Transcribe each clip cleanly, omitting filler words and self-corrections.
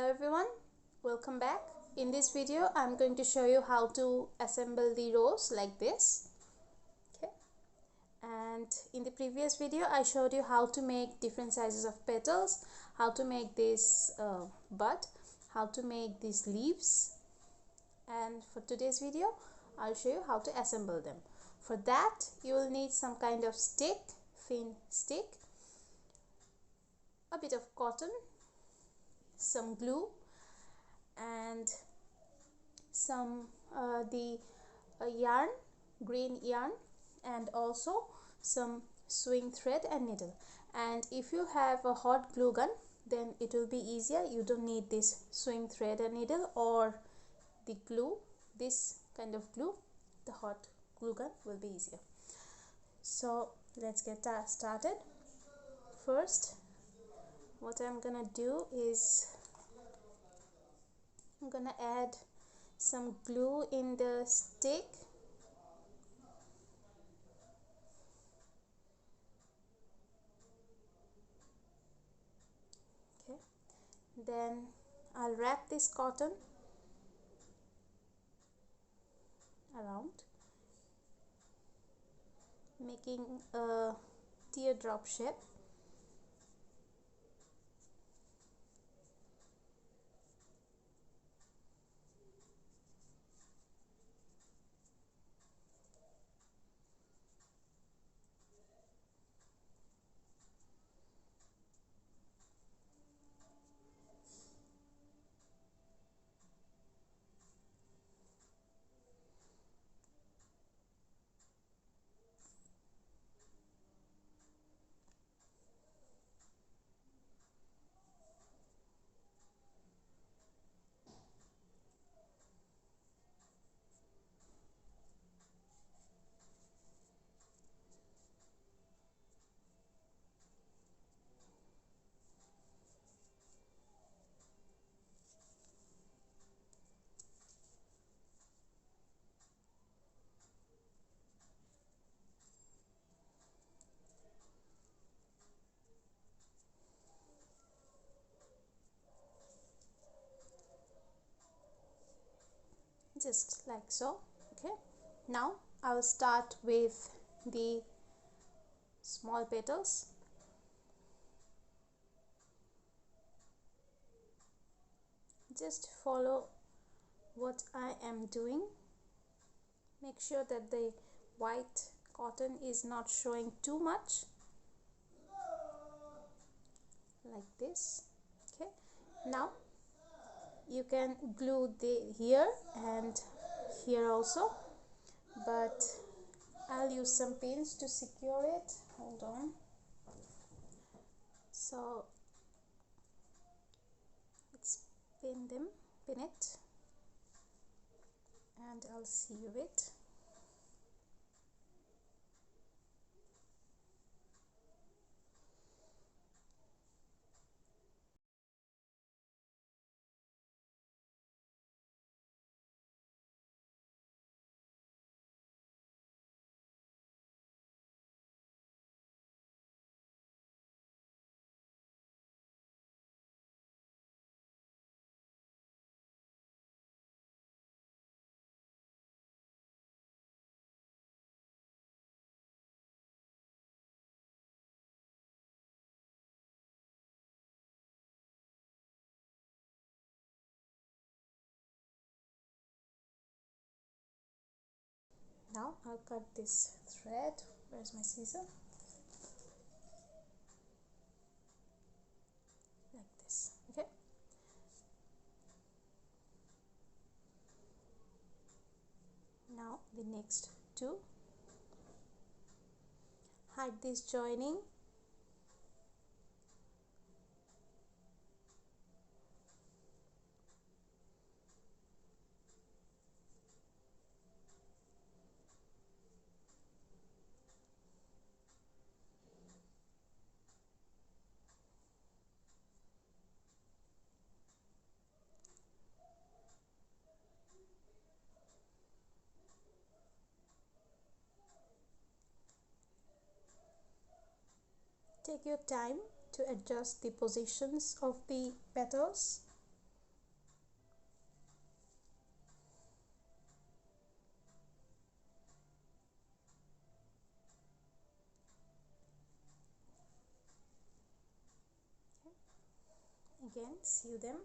Hello everyone, welcome back. In this video I'm going to show you how to assemble the rose like this. Okay, and in the previous video I showed you how to make different sizes of petals, how to make this bud, how to make these leaves, and for today's video I'll show you how to assemble them. For that you will need some kind of stick, thin stick, a bit of cotton, some glue, and some yarn, green yarn, and also some sewing thread and needle. And if you have a hot glue gun, then it will be easier. You don't need this sewing thread and needle or the glue, this kind of glue. The hot glue gun will be easier. So let's get started. First, what I'm gonna do is I'm gonna add some glue in the stick. Okay, then I'll wrap this cotton around, making a teardrop shape. Just like so. Okay, now I'll start with the small petals. Just follow what I am doing. Make sure that the white cotton is not showing too much, like this. Okay, now you can glue here and here also, but I'll use some pins to secure it. Hold on. So let's pin it, and I'll seal it. Now I'll cut this thread. Where's my scissor? Like this. Okay, now the next two. Hide this joining. Take your time to adjust the positions of the petals. Again, sew them.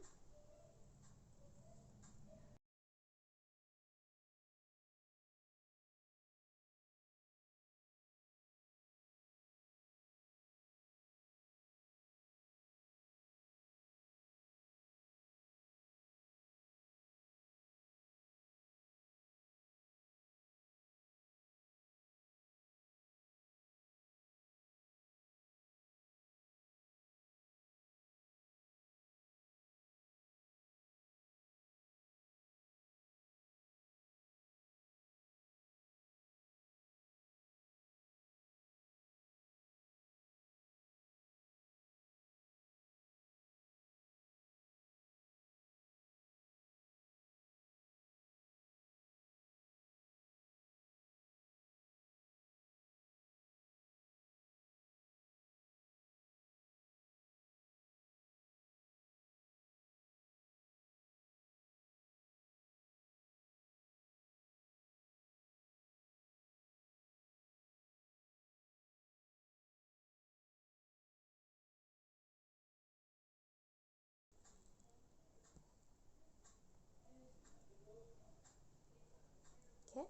Okay,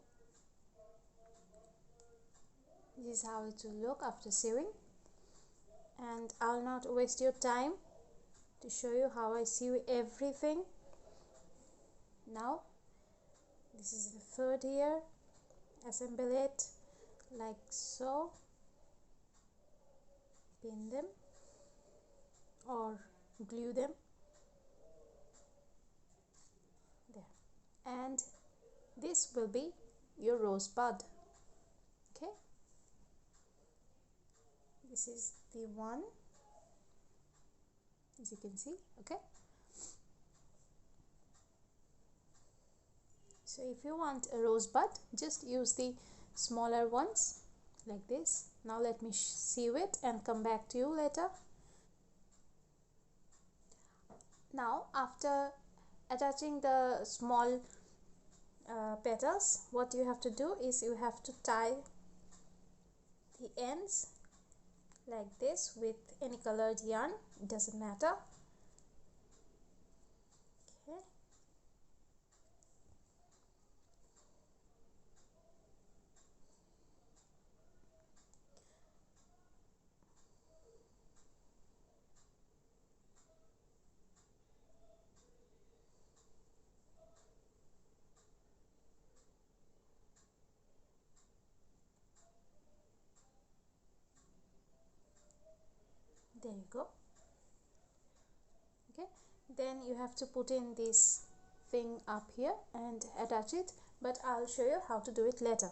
this is how it will look after sewing, and I'll not waste your time to show you how I sew everything. Now this is the third ear. Assemble it like so, pin them or glue them there, and this will be your rosebud. Okay, this is the one, as you can see. Okay, so if you want a rosebud, just use the smaller ones like this. Now let me sew it and come back to you later. Now after attaching the small petals, what you have to do is you have to tie the ends like this with any colored yarn, it doesn't matter. Okay, there you go. Okay, then you have to put in this thing up here and attach it, but I'll show you how to do it later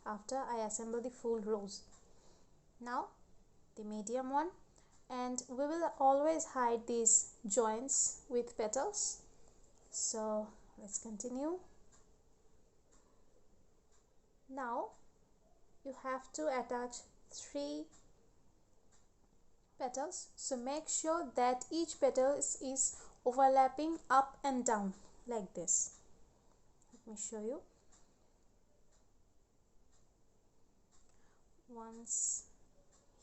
after I assemble the full rose. Now the medium one, and we will always hide these joints with petals. So let's continue. Now you have to attach 3 petals, so make sure that each petal is overlapping up and down like this. Let me show you. Once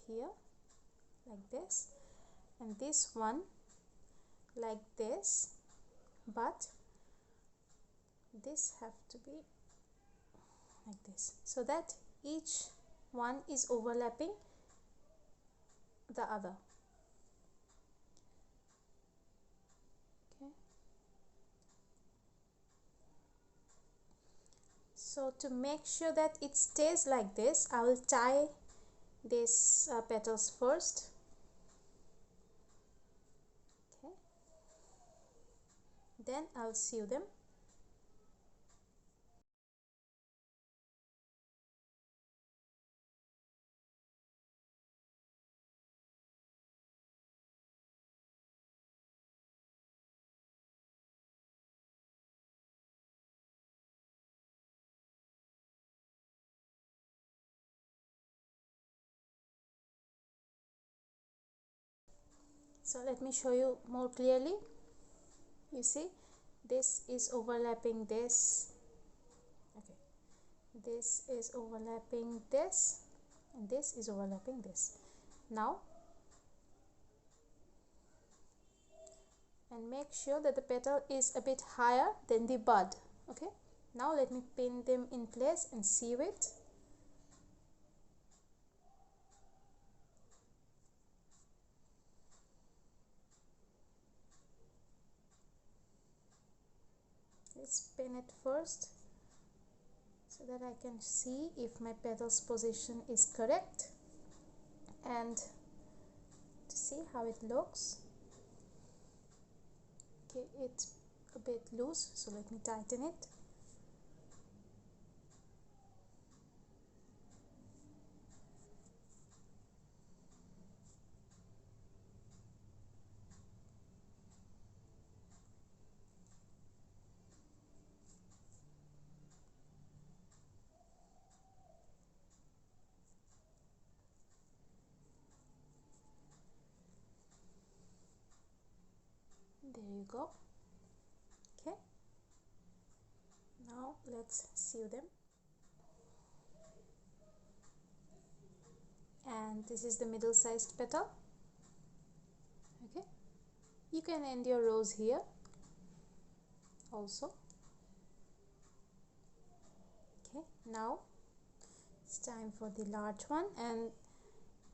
here like this, and this one like this, but this have to be like this, so that each one is overlapping the other. Okay, so to make sure that it stays like this, I will tie these petals first. Okay, then I'll sew them. So let me show you more clearly. You see, this is overlapping this. Okay, this is overlapping this, and this is overlapping this. Now and make sure that the petal is a bit higher than the bud. Okay, now let me pin them in place and sew it. Let's pin it first so that I can see if my petals position is correct and to see how it looks. Okay, it's a bit loose, so let me tighten it. There you go. Okay, now let's sew them. And this is the middle-sized petal. Okay, you can end your rose here also. Okay, now it's time for the large one, and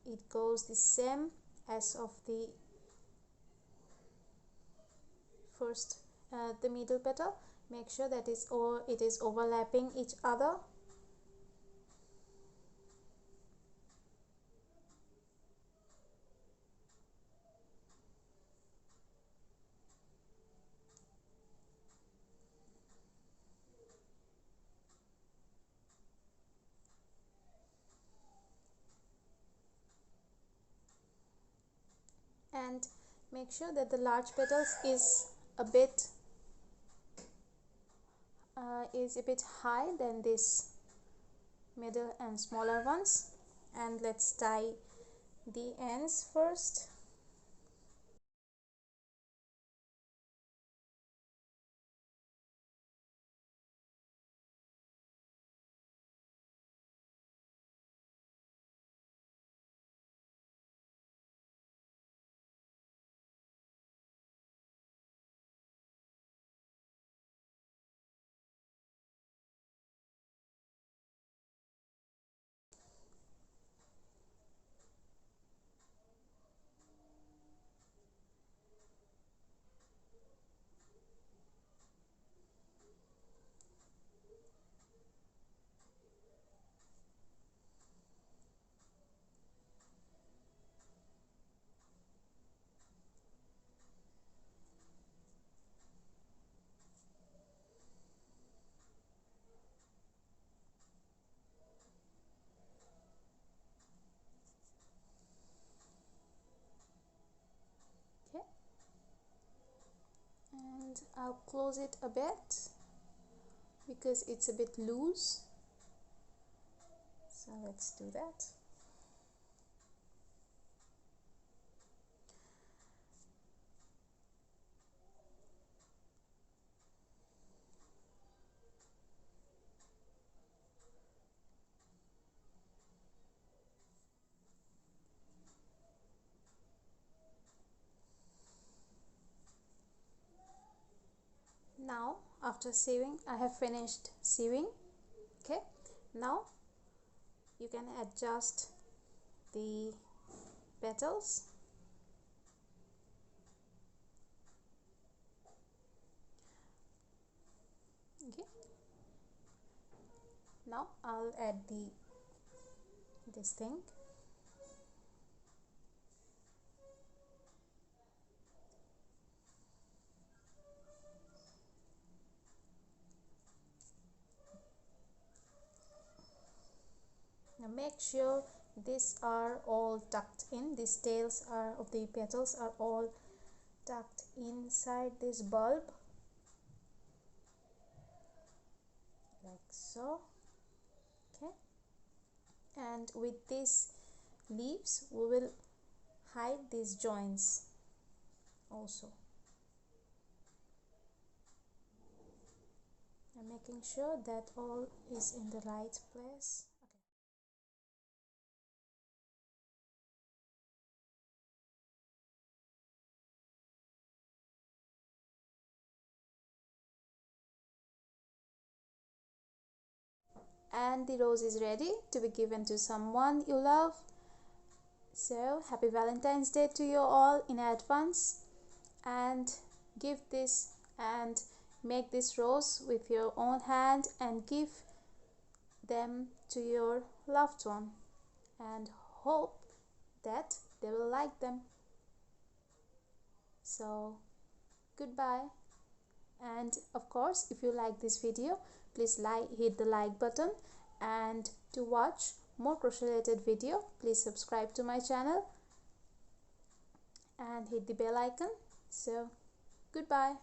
it goes the same as of the first, the middle petal. Make sure that it is overlapping each other. And make sure that the large petals is a bit high than this middle and smaller ones. And let's tie the ends first. Okay, and I'll close it a bit because it's a bit loose, so let's do that. Now after sewing, I have finished sewing. Okay, now you can adjust the petals. Okay, now I'll add this thing. Now make sure these are all tucked in. These tails are of the petals are all tucked inside this bulb, like so. Okay, and with these leaves we will hide these joints also. I'm making sure that all is in the right place. and the rose is ready to be given to someone you love. So happy Valentine's Day to you all in advance, and give this and make this rose with your own hand and give them to your loved one, and hope that they will like them. So goodbye, and of course, if you like this video, please hit the like button, and to watch more crochet related video, please subscribe to my channel and hit the bell icon. So goodbye.